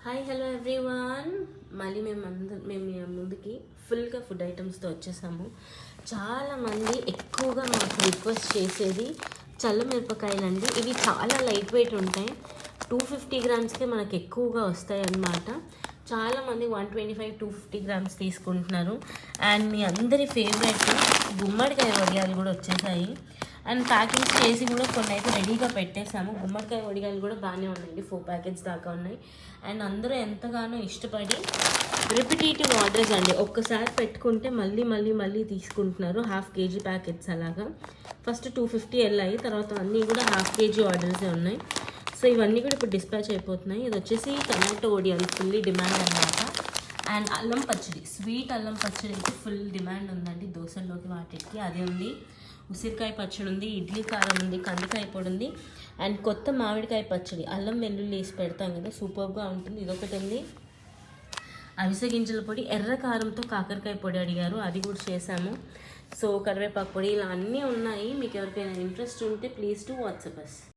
Hi hello everyone. మళ్ళీ మేము మీ ముందుకి ఫుల్గా ఫుడ్ ఐటమ్స్తో వచ్చేసాము. చాలామంది ఎక్కువగా మాకు రిక్వెస్ట్ చేసేది చల్లమిరపకాయలు అండి. ఇవి చాలా లైట్ వెయిట్ ఉంటాయి. 250 గ్రామ్స్కే మనకు ఎక్కువగా వస్తాయి అన్నమాట. చాలామంది 125 250 గ్రామ్స్ తీసుకుంటున్నారు. అండ్ మీ అందరి ఫేవరెట్ గుమ్మడికాయ వడియాలు కూడా వచ్చేసాయి. అండ్ ప్యాకింగ్స్ చేసి కూడా కొన్ని అయితే రెడీగా పెట్టేసాము. గుమ్మడికాయ వడియాలు కూడా బాగానే ఉన్నాయండి, 4 ప్యాకెట్స్ దాకా ఉన్నాయి. అండ్ అందరూ ఎంతగానో ఇష్టపడి రిపిటేటివ్ ఆర్డర్స్ అండి, ఒక్కసారి పెట్టుకుంటే మళ్ళీ మళ్ళీ మళ్ళీ తీసుకుంటున్నారు. 1/2 kg ప్యాకెట్స్ అలాగా. ఫస్ట్ 250 వెళ్ళాయి, తర్వాత అన్నీ కూడా 1/2 kg ఆర్డర్సే ఉన్నాయి. సో ఇవన్నీ కూడా ఇప్పుడు డిస్పాచ్ అయిపోతున్నాయి. ఇది వచ్చేసి టమాటో వడియాలు ఫుల్లీ డిమాండ్ అన్నమాట. అండ్ అల్లం పచ్చడి, స్వీట్ అల్లం పచ్చడి అయితే ఫుల్ డిమాండ్ ఉందండి దోశల్లోకి వాటికి. అది ఉంది. ఉసిరికాయ పచ్చడి ఉంది, ఇడ్లీ కారం ఉంది, కందికాయ పొడి ఉంది. అండ్ కొత్త మామిడికాయ పచ్చడి, అల్లం వెల్లుల్లి వేసి పెడతాం కదా, సూపర్గా ఉంటుంది. ఇదొకటి ఉంది. అవిసె గింజల పొడి, ఎర్ర కారంతో కాకరకాయ పొడి అడిగారు, అది కూడా చేశాము. సో కరివేపాకు పొడి, ఇలా అన్నీ ఉన్నాయి. మీకు ఎవరికైనా ఇంట్రెస్ట్ ఉంటే ప్లీజ్ టు వాట్సాప్ అస్.